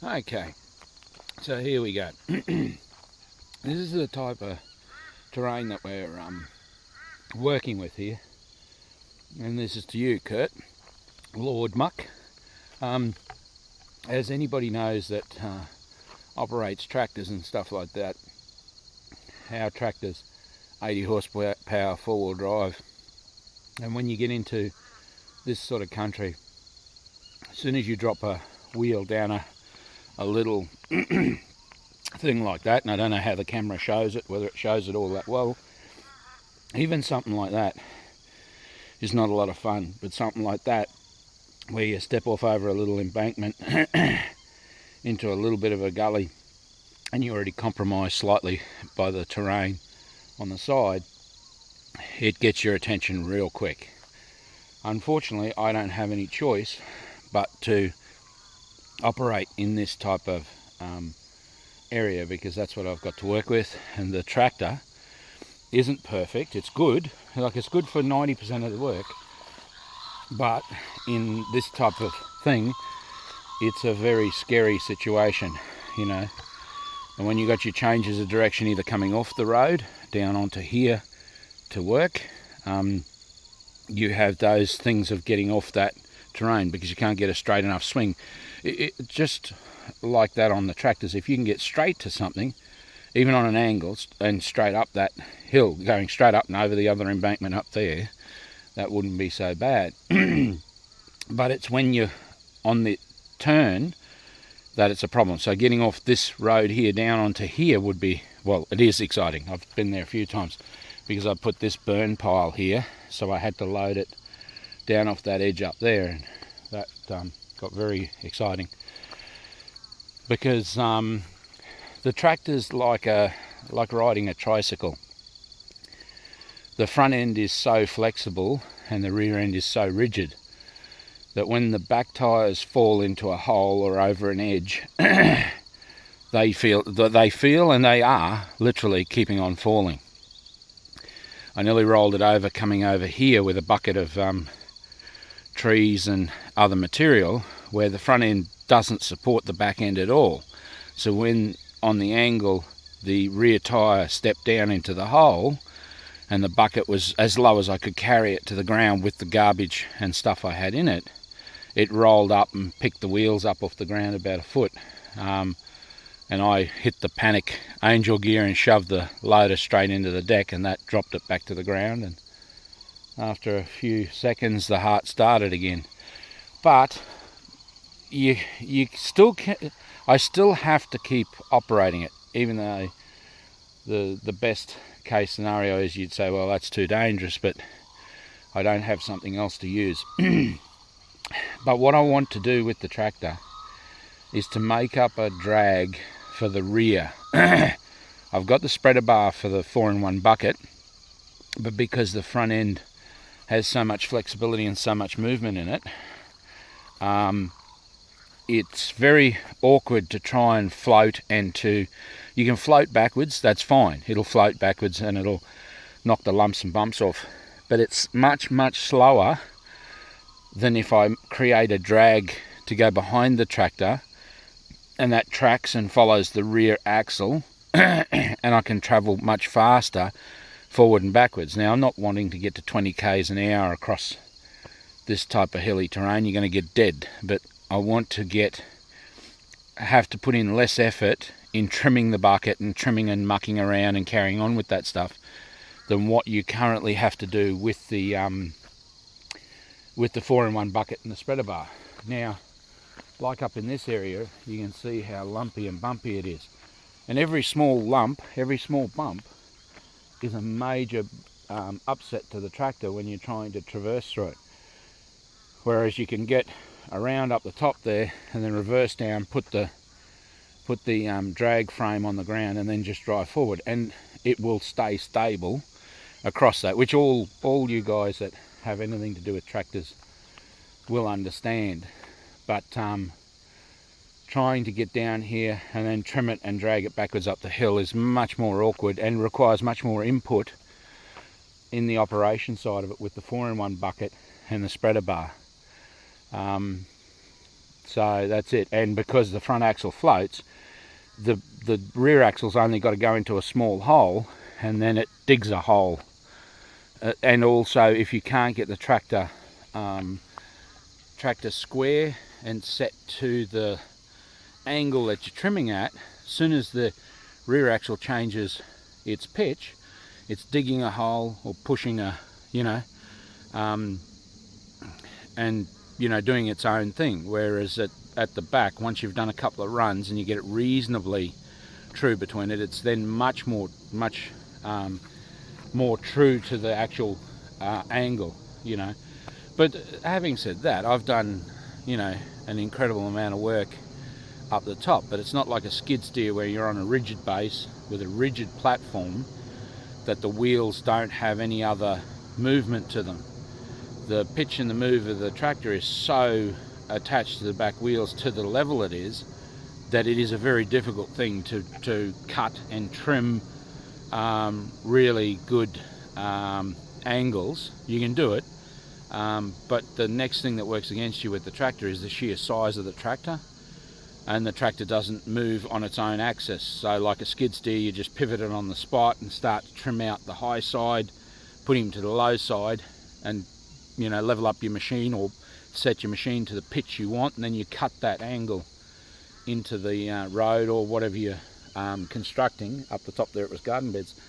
Okay, so here we go. This is the type of terrain that we're working with here, and this is to you, Kurt, Lord Muck. As anybody knows that operates tractors and stuff like that, our tractors 80 horsepower four-wheel drive, and when you get into this sort of country, as soon as you drop a wheel down a little thing like that, and I don't know how the camera shows it, whether it shows it all that well, even something like that is not a lot of fun. But something like that, where you step off over a little embankment into a little bit of a gully, and you're already compromised slightly by the terrain on the side, it gets your attention real quick. Unfortunately, I don't have any choice but to operate in this type of area, because that's what I've got to work with, and the tractor isn't perfect. It's good, like it's good for 90% of the work, but in this type of thing, it's a very scary situation, you know. And when you got your changes of direction either coming off the road down onto here to work, you have those things of getting off that terrain because you can't get a straight enough swing. It just like that on the tractors, if you can get straight to something, even on an angle, and straight up that hill, going straight up and over the other embankment up there, that wouldn't be so bad. But it's when you're on the turn that it's a problem. So getting off this road here down onto here would be, well, it is exciting. I've been there a few times because I put this burn pile here, so I had to load it down off that edge up there, and that got very exciting because the tractor's like riding a tricycle. The front end is so flexible and the rear end is so rigid that when the back tyres fall into a hole or over an edge, they feel and they are literally keeping on falling. I nearly rolled it over coming over here with a bucket of trees and other material where the front end doesn't support the back end at all. So when on the angle the rear tyre stepped down into the hole and the bucket was as low as I could carry it to the ground with the garbage and stuff I had in it, it rolled up and picked the wheels up off the ground about a foot. And I hit the panic angel gear and shoved the loader straight into the deck, and that dropped it back to the ground. And after a few seconds, the heart started again. But you still can. I still have to keep operating it, even though the best case scenario is you'd say, well, that's too dangerous, but I don't have something else to use. But what I want to do with the tractor is to make up a drag for the rear. I've got the spreader bar for the 4-in-1 bucket, but because the front end has so much flexibility and so much movement in it, it's very awkward to try and float, and you can float backwards, that's fine, it'll float backwards and it'll knock the lumps and bumps off, but it's much slower than if I create a drag to go behind the tractor, and that tracks and follows the rear axle, and I can travel much faster forward and backwards. Now, I'm not wanting to get to 20 k's an hour across this type of hilly terrain, you're going to get dead, but I want to have to put in less effort in trimming the bucket and trimming and mucking around and carrying on with that stuff than what you currently have to do with the 4-in-1 bucket and the spreader bar. Now, like up in this area, you can see how lumpy and bumpy it is. And every small lump, every small bump is a major upset to the tractor when you're trying to traverse through it. Whereas you can get around up the top there and then reverse down, put the drag frame on the ground and then just drive forward, and it will stay stable across that, which all you guys that have anything to do with tractors will understand. But trying to get down here and then trim it and drag it backwards up the hill is much more awkward and requires much more input in the operation side of it with the 4-in-1 bucket and the spreader bar. So that's it. And because the front axle floats, the rear axle's only got to go into a small hole, and then it digs a hole. And also, if you can't get the tractor square and set to the angle that you're trimming at, as soon as the rear axle changes its pitch, it's digging a hole or pushing a, and doing its own thing. Whereas at the back, once you've done a couple of runs and you get it reasonably true between it, it's then much more true to the actual angle, But having said that, I've done, an incredible amount of work up the top, but it's not like a skid steer where you're on a rigid base with a rigid platform that the wheels don't have any other movement to them. The pitch and the move of the tractor is so attached to the back wheels to the level it is, that it is a very difficult thing to cut and trim really good angles. You can do it, but the next thing that works against you with the tractor is the sheer size of the tractor, and the tractor doesn't move on its own axis. So like a skid steer, you just pivot it on the spot and start to trim out the high side, put him to the low side, and level up your machine or set your machine to the pitch you want, and then you cut that angle into the road or whatever you're constructing. Up the top there it was garden beds.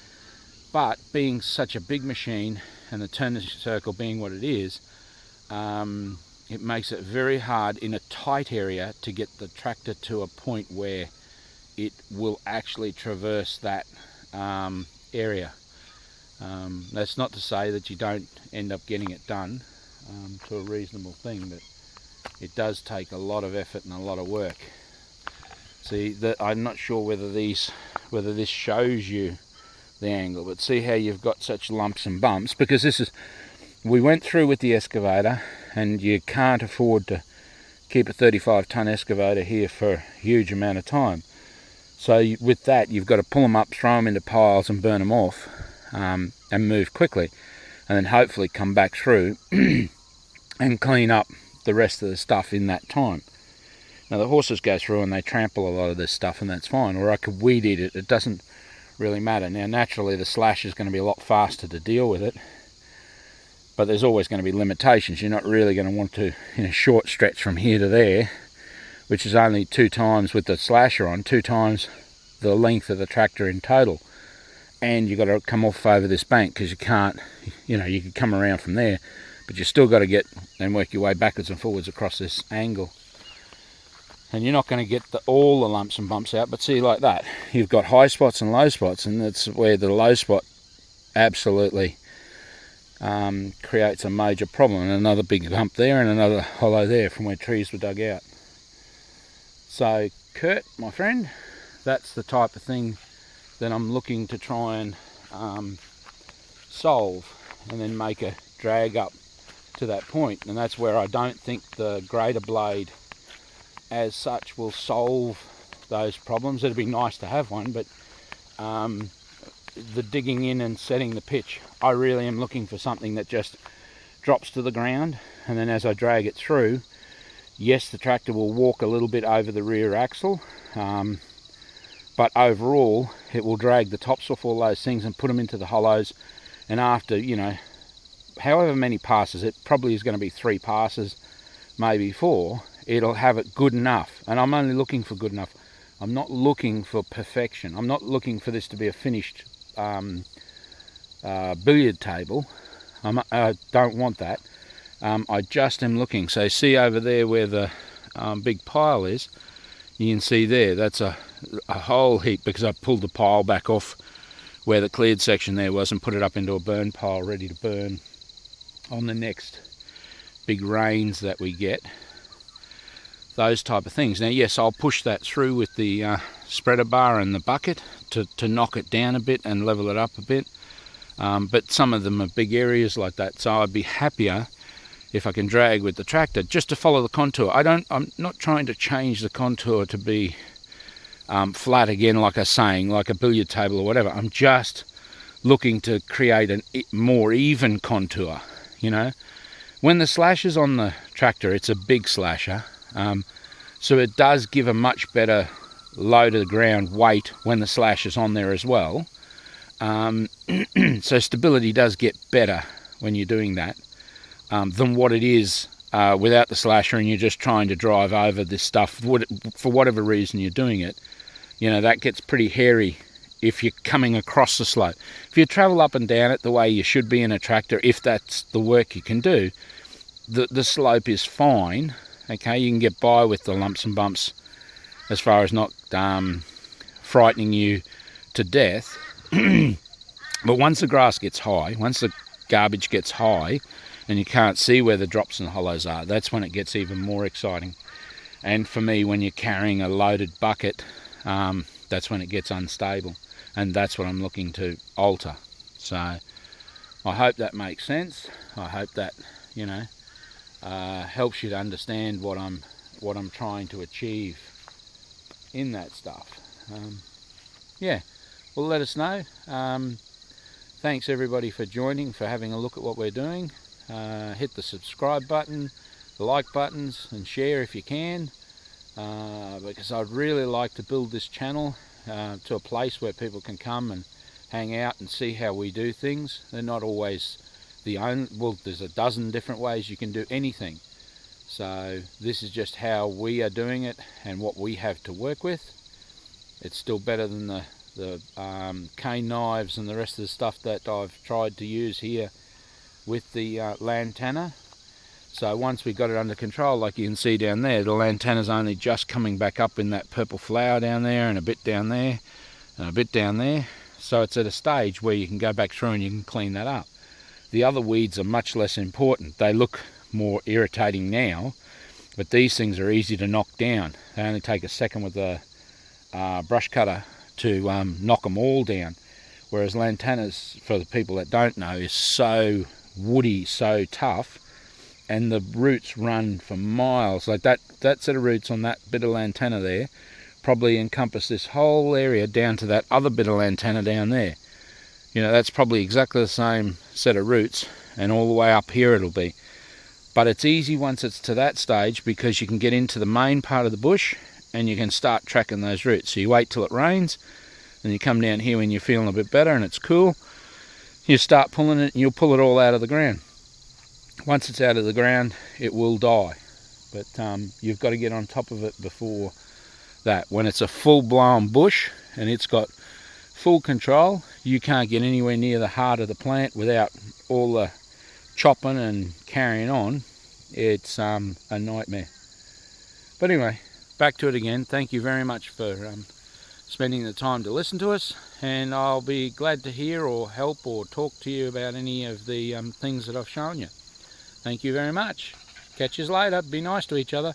But being such a big machine and the turning circle being what it is, it makes it very hard in a tight area to get the tractor to a point where it will actually traverse that area. That's not to say that you don't end up getting it done to a reasonable thing, but it does take a lot of effort and a lot of work. See, I'm not sure whether this shows you the angle, but see how you've got such lumps and bumps, because we went through with the excavator, and you can't afford to keep a 35-ton excavator here for a huge amount of time. So with that, you've got to pull them up, throw them into piles and burn them off, and move quickly, and then hopefully come back through and clean up the rest of the stuff in that time. Now the horses go through and they trample a lot of this stuff, and that's fine, or I could weed eat it. It doesn't really matter. Now naturally the slash is going to be a lot faster to deal with it, but there's always going to be limitations. You're not really going to want to, in a short stretch from here to there, which is only 2 times with the slasher on, 2 times the length of the tractor in total. And you've got to come off over this bank, because you can't, you could come around from there, but you've still got to get and work your way backwards and forwards across this angle. And you're not going to get all the lumps and bumps out, but see, like that, you've got high spots and low spots, and that's where the low spot absolutely creates a major problem, and another big hump there and another hollow there from where trees were dug out. So Kurt, my friend, that's the type of thing that I'm looking to try and solve, and then make a drag up to that point. And that's where I don't think the grader blade as such will solve those problems. It'd be nice to have one, but the digging in and setting the pitch, I really am looking for something that just drops to the ground, and then as I drag it through, yes, the tractor will walk a little bit over the rear axle, but overall it will drag the tops off all those things and put them into the hollows. And after, however many passes, it probably is going to be 3 passes, maybe 4, it'll have it good enough. And I'm only looking for good enough. I'm not looking for perfection. I'm not looking for this to be a finished billiard table. I don't want that. I just am looking. So see over there where the big pile is, you can see there, that's a whole heap, because I pulled the pile back off where the cleared section there was and put it up into a burn pile ready to burn on the next big rains that we get. Those type of things. Now yes, I'll push that through with the spreader bar and the bucket to knock it down a bit and level it up a bit, but some of them are big areas like that, so I'd be happier if I can drag with the tractor just to follow the contour. I'm not trying to change the contour to be flat again, like I was saying, like a billiard table or whatever. I'm just looking to create a more even contour. When the slasher's on the tractor, it's a big slasher. So it does give a much better low to the ground weight when the slash is on there as well. So stability does get better when you're doing that than what it is without the slasher, and you're just trying to drive over this stuff for whatever reason you're doing it. You know, that gets pretty hairy if you're coming across the slope. If you travel up and down it the way you should be in a tractor, if that's the work you can do, the slope is fine. Okay, you can get by with the lumps and bumps as far as not frightening you to death. But once the grass gets high, once the garbage gets high and you can't see where the drops and hollows are, that's when it gets even more exciting. And for me, when you're carrying a loaded bucket, that's when it gets unstable, and that's what I'm looking to alter. So I hope that makes sense. I hope that, you know, helps you to understand what I'm trying to achieve in that stuff. Yeah, well, let us know. Thanks everybody for joining, for having a look at what we're doing. Hit the subscribe button, the like buttons, and share if you can, because I'd really like to build this channel to a place where people can come and hang out and see how we do things. They're not always the only, well, there's a dozen different ways you can do anything. So this is just how we are doing it and what we have to work with. It's still better than the cane knives and the rest of the stuff that I've tried to use here with the Lantana. So once we got it under control, like you can see down there, the Lantana's only just coming back up in that purple flower down there, and a bit down there, and a bit down there. So it's at a stage where you can go back through and you can clean that up. The other weeds are much less important. They look more irritating now, but these things are easy to knock down. They only take a second with a brush cutter to knock them all down. Whereas Lantana's, for the people that don't know, is so woody, so tough, and the roots run for miles. Like that set of roots on that bit of Lantana there probably encompass this whole area down to that other bit of Lantana down there. You know, that's probably exactly the same set of roots, and all the way up here it'll be. But it's easy once it's to that stage, because you can get into the main part of the bush and you can start tracking those roots. So you wait till it rains, and you come down here when you're feeling a bit better and it's cool. You start pulling it, and you'll pull it all out of the ground. Once it's out of the ground, it will die. But you've got to get on top of it before that. When it's a full-blown bush and it's got full control, you can't get anywhere near the heart of the plant without all the chopping and carrying on. It's a nightmare. But anyway, back to it again. Thank you very much for spending the time to listen to us, and I'll be glad to hear or help or talk to you about any of the things that I've shown you. Thank you very much. Catch you later. Be nice to each other.